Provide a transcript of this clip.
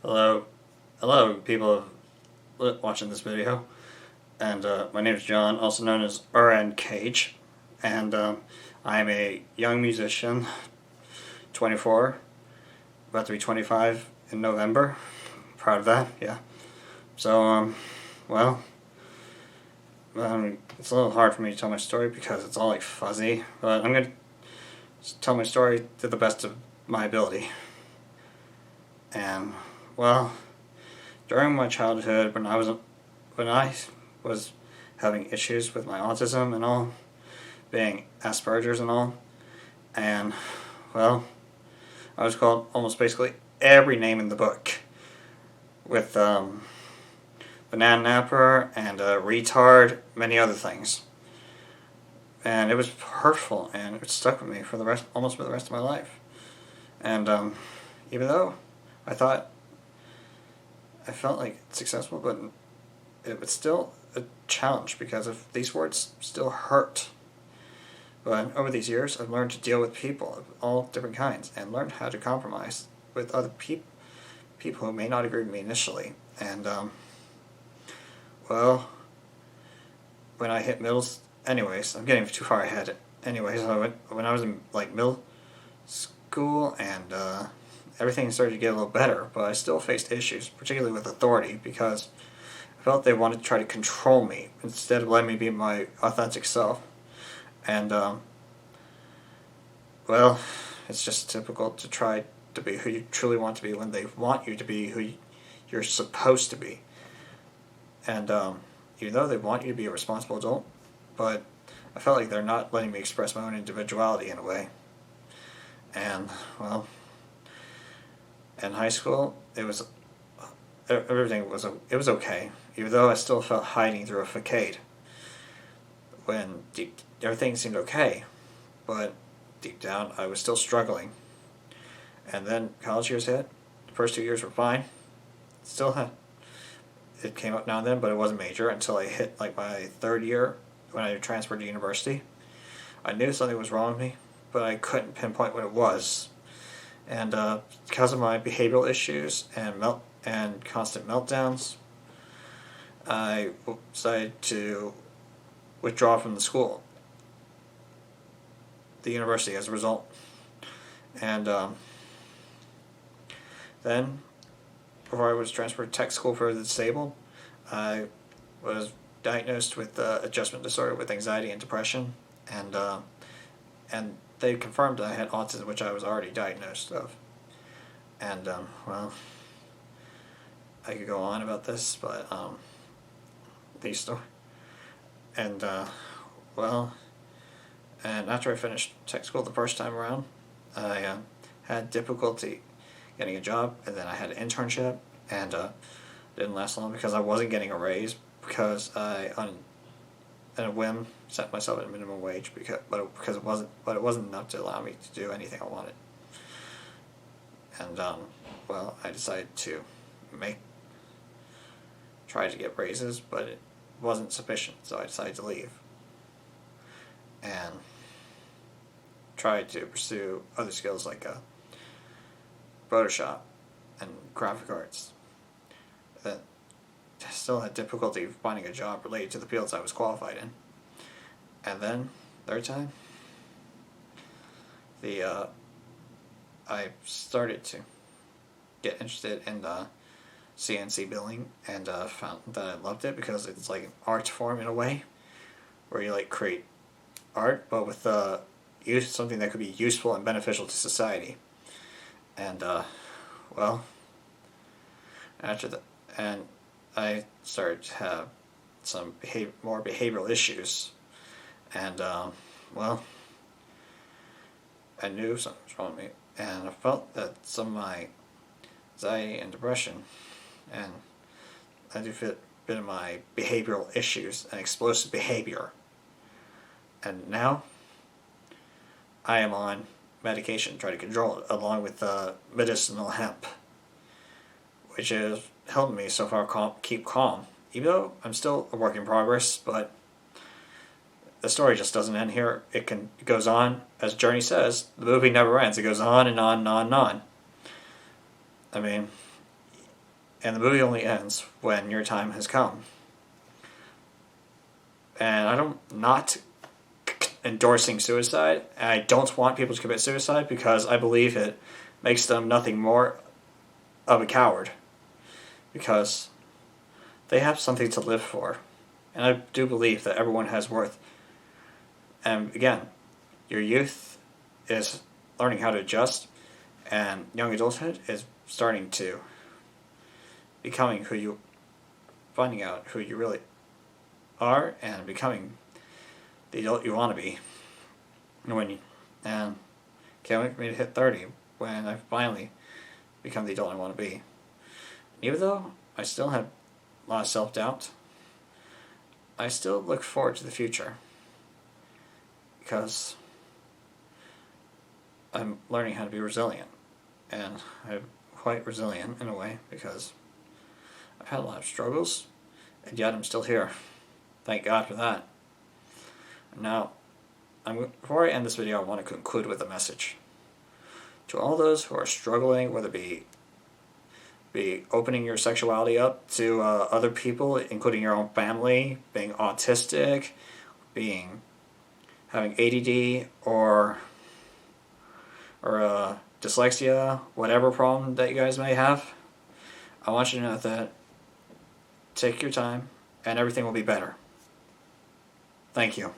Hello, hello, people watching this video, and my name is John, also known as Oren Kage, and I'm a young musician, 24, about to be 25 in November. Proud of that, yeah. So, well, it's a little hard for me to tell my story because it's all like fuzzy, but I'm gonna tell my story to the best of my ability. And well, during my childhood, when I was having issues with my autism and all, being Asperger's and all, and well, I was called almost basically every name in the book, with banana napper and retard, many other things, and it was hurtful, and it stuck with me for almost for the rest of my life. And even though I thought I felt like successful, but it was still a challenge because of these words still hurt. But over these years, I've learned to deal with people of all different kinds and learned how to compromise with other people who may not agree with me initially. And well, when I hit anyways, I'm getting too far ahead. Anyways, when I was in like middle school and everything started to get a little better, but I still faced issues, particularly with authority, because I felt they wanted to try to control me instead of letting me be my authentic self. And, well, it's just typical to try to be who you truly want to be when they want you to be who you're supposed to be. And, even though they want you to be a responsible adult, but I felt like they're not letting me express my own individuality in a way. And, well, in high school, everything was okay, even though I still felt hiding through a facade. When everything seemed okay, but deep down I was still struggling. And then college years hit. The first 2 years were fine. It came up now and then, but it wasn't major until I hit like my third year when I transferred to university. I knew something was wrong with me, but I couldn't pinpoint what it was. And because of my behavioral issues and constant meltdowns, I decided to withdraw from the university as a result. And then, before I was transferred to tech school for the disabled, I was diagnosed with adjustment disorder with anxiety and depression, and they confirmed I had autism, which I was already diagnosed of. And well, I could go on about this, but these stories. And well, and after I finished tech school the first time around, I had difficulty getting a job, and then I had an internship, and didn't last long because I wasn't getting a raise because I on a whim set myself at a minimum wage because it wasn't enough to allow me to do anything I wanted. And well, I decided to try to get raises, but it wasn't sufficient, so I decided to leave and tried to pursue other skills like Photoshop and graphic arts. That still had difficulty finding a job related to the fields I was qualified in. And then, third time, I started to get interested in CNC milling and found that I loved it because it's like an art form in a way, where you like create art, but with something that could be useful and beneficial to society. And well, after that, and I started to have some more behavioral issues, and well, I knew something was wrong with me, and I felt that some of my anxiety and depression, and I do fit a bit of my behavioral issues and explosive behavior. And now I am on medication to try to control it, along with medicinal hemp, which has helped me so far keep calm, even though I'm still a work in progress. But the story just doesn't end here. It goes on, as Journey says. The movie never ends. It goes on and on and on and on. I mean, And the movie only ends when your time has come. And I'm not endorsing suicide. I don't want people to commit suicide because I believe it makes them nothing more of a coward. Because they have something to live for. And I do believe that everyone has worth. And again, your youth is learning how to adjust, and young adulthood is starting to finding out who you really are and becoming the adult you want to be. And can't wait for me to hit 30 when I finally become the adult I want to be. Even though I still have a lot of self-doubt, I still look forward to the future because I'm learning how to be resilient. And I'm quite resilient in a way because I've had a lot of struggles, and yet I'm still here. Thank God for that. Now, before I end this video, I want to conclude with a message. To all those who are struggling, whether it be opening your sexuality up to other people, including your own family, being autistic, having ADD or dyslexia, whatever problem that you guys may have, I want you to know that take your time and everything will be better. Thank you.